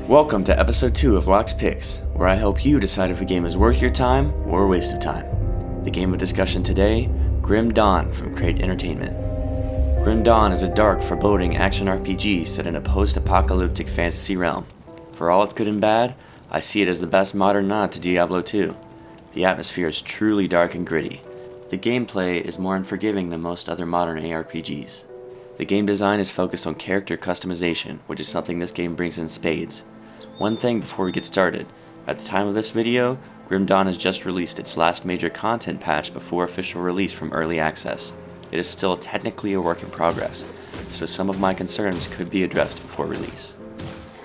Welcome to episode 2 of Locke's Picks, where I help you decide if a game is worth your time or a waste of time. The game of discussion today, Grim Dawn from Crate Entertainment. Grim Dawn is a dark, foreboding action RPG set in a post-apocalyptic fantasy realm. For all its good and bad, I see it as the best modern nod to Diablo 2. The atmosphere is truly dark and gritty. The gameplay is more unforgiving than most other modern ARPGs. The game design is focused on character customization, which is something this game brings in spades. One thing before we get started, at the time of this video, Grim Dawn has just released its last major content patch before official release from Early Access. It is still technically a work in progress, so some of my concerns could be addressed before release.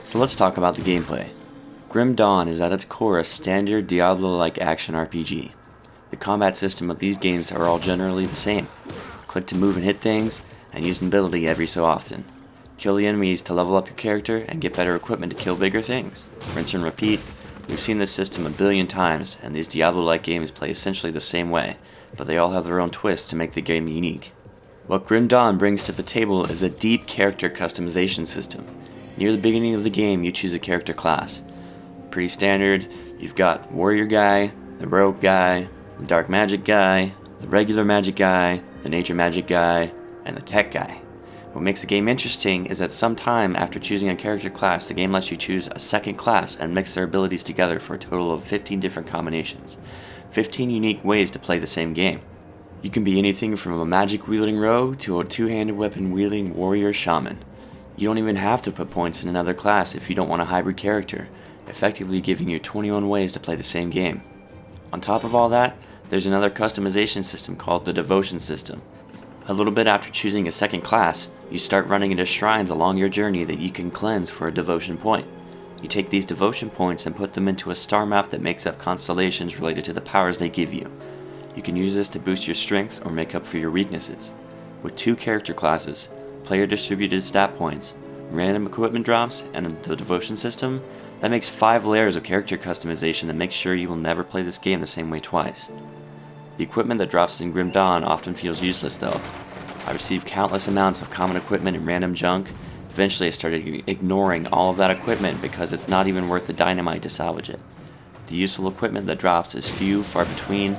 So let's talk about the gameplay. Grim Dawn is at its core a standard Diablo-like action RPG. The combat system of these games are all generally the same. Click to move and hit things, and use an ability every so often. Kill the enemies to level up your character and get better equipment to kill bigger things. Rinse and repeat. We've seen this system a billion times, and these Diablo-like games play essentially the same way, but they all have their own twists to make the game unique. What Grim Dawn brings to the table is a deep character customization system. Near the beginning of the game, you choose a character class. Pretty standard. You've got the warrior guy, the rogue guy, the dark magic guy, the regular magic guy, the nature magic guy, and the tech guy. What makes the game interesting is that sometime after choosing a character class, the game lets you choose a second class and mix their abilities together for a total of 15 different combinations. 15 unique ways to play the same game. You can be anything from a magic-wielding rogue to a two-handed weapon-wielding warrior shaman. You don't even have to put points in another class if you don't want a hybrid character, effectively giving you 21 ways to play the same game. On top of all that, there's another customization system called the devotion system. A little bit after choosing a second class, you start running into shrines along your journey that you can cleanse for a devotion point. You take these devotion points and put them into a star map that makes up constellations related to the powers they give you. You can use this to boost your strengths or make up for your weaknesses. With 2 character classes, player distributed stat points, random equipment drops, and the devotion system, that makes 5 layers of character customization that makes sure you will never play this game the same way twice. The equipment that drops in Grim Dawn often feels useless though. I received countless amounts of common equipment and random junk. Eventually I started ignoring all of that equipment because it's not even worth the dynamite to salvage it. The useful equipment that drops is few, far between,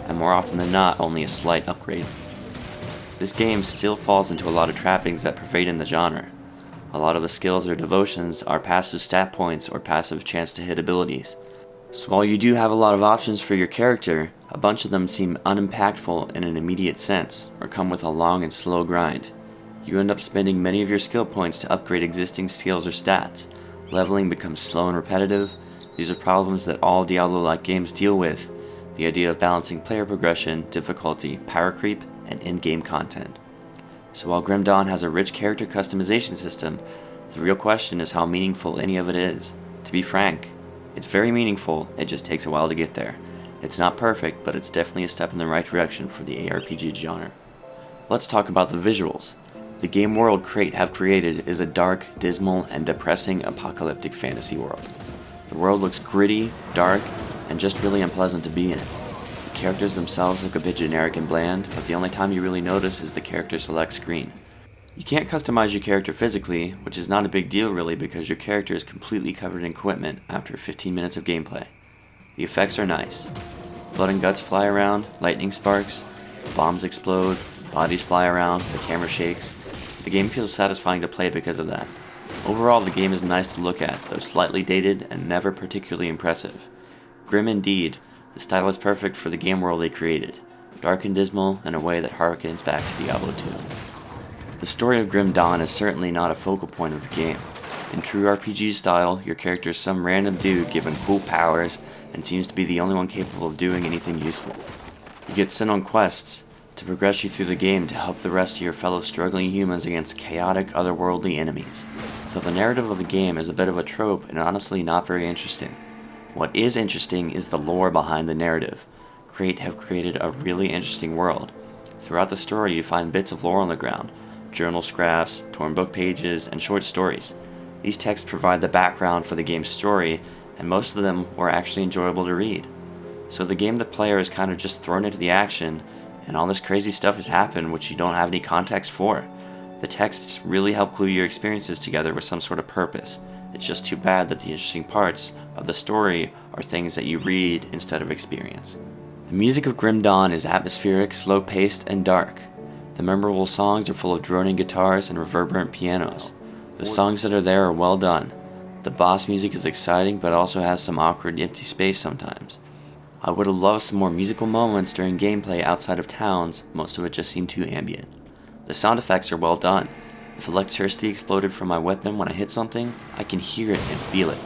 and more often than not only a slight upgrade. This game still falls into a lot of trappings that pervade in the genre. A lot of the skills or devotions are passive stat points or passive chance to hit abilities. So while you do have a lot of options for your character, a bunch of them seem unimpactful in an immediate sense, or come with a long and slow grind. You end up spending many of your skill points to upgrade existing skills or stats. Leveling becomes slow and repetitive. These are problems that all Diablo-like games deal with, the idea of balancing player progression, difficulty, power creep, and in-game content. So while Grim Dawn has a rich character customization system, the real question is how meaningful any of it is. To be frank, it's very meaningful, it just takes a while to get there. It's not perfect, but it's definitely a step in the right direction for the ARPG genre. Let's talk about the visuals. The game world Crate have created is a dark, dismal, and depressing apocalyptic fantasy world. The world looks gritty, dark, and just really unpleasant to be in. The characters themselves look a bit generic and bland, but the only time you really notice is the character select screen. You can't customize your character physically, which is not a big deal really because your character is completely covered in equipment after 15 minutes of gameplay. The effects are nice. Blood and guts fly around, lightning sparks, bombs explode, bodies fly around, the camera shakes. The game feels satisfying to play because of that. Overall, the game is nice to look at, though slightly dated and never particularly impressive. Grim indeed, the style is perfect for the game world they created. Dark and dismal in a way that harkens back to Diablo 2. The story of Grim Dawn is certainly not a focal point of the game. In true RPG style, your character is some random dude given cool powers and seems to be the only one capable of doing anything useful. You get sent on quests to progress you through the game to help the rest of your fellow struggling humans against chaotic, otherworldly enemies. So the narrative of the game is a bit of a trope and honestly not very interesting. What is interesting is the lore behind the narrative. Crate have created a really interesting world. Throughout the story you find bits of lore on the ground, journal scraps, torn book pages, and short stories. These texts provide the background for the game's story, and most of them were actually enjoyable to read. So the game the player is kind of just thrown into the action, and all this crazy stuff has happened which you don't have any context for. The texts really help glue your experiences together with some sort of purpose. It's just too bad that the interesting parts of the story are things that you read instead of experience. The music of Grim Dawn is atmospheric, slow-paced, and dark. The memorable songs are full of droning guitars and reverberant pianos. The songs that are there are well done. The boss music is exciting but also has some awkward empty space sometimes. I would have loved some more musical moments during gameplay outside of towns, most of it just seemed too ambient. The sound effects are well done. If electricity exploded from my weapon when I hit something, I can hear it and feel it.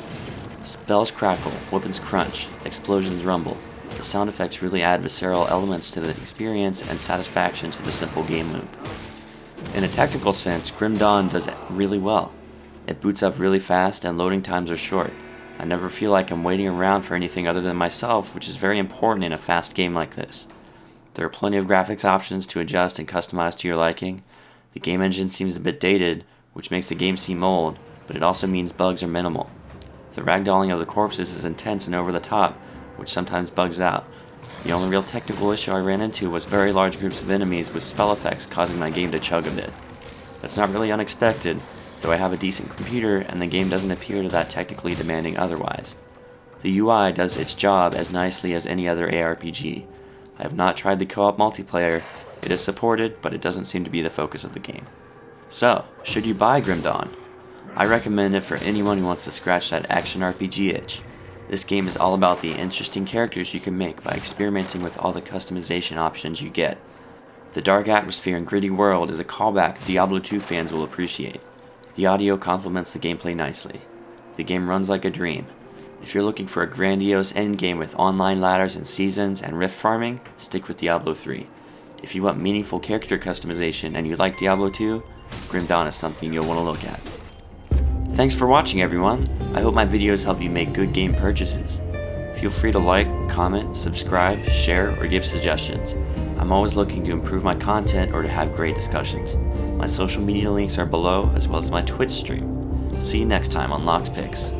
Spells crackle, weapons crunch, explosions rumble. The sound effects really add visceral elements to the experience and satisfaction to the simple game loop. In a technical sense, Grim Dawn does it really well. It boots up really fast and loading times are short. I never feel like I'm waiting around for anything other than myself, which is very important in a fast game like this. There are plenty of graphics options to adjust and customize to your liking. The game engine seems a bit dated, which makes the game seem old, but it also means bugs are minimal. The ragdolling of the corpses is intense and over the top, which sometimes bugs out. The only real technical issue I ran into was very large groups of enemies with spell effects causing my game to chug a bit. That's not really unexpected, though I have a decent computer and the game doesn't appear to that technically demanding otherwise. The UI does its job as nicely as any other ARPG. I have not tried the co-op multiplayer. It is supported, but it doesn't seem to be the focus of the game. So, should you buy Grim Dawn? I recommend it for anyone who wants to scratch that action RPG itch. This game is all about the interesting characters you can make by experimenting with all the customization options you get. The dark atmosphere and gritty world is a callback Diablo 2 fans will appreciate. The audio complements the gameplay nicely. The game runs like a dream. If you're looking for a grandiose endgame with online ladders and seasons and rift farming, stick with Diablo 3. If you want meaningful character customization and you like Diablo 2, Grim Dawn is something you'll want to look at. Thanks for watching, everyone. I hope my videos help you make good game purchases. Feel free to like, comment, subscribe, share, or give suggestions. I'm always looking to improve my content or to have great discussions. My social media links are below, as well as my Twitch stream. See you next time on Lock's Picks.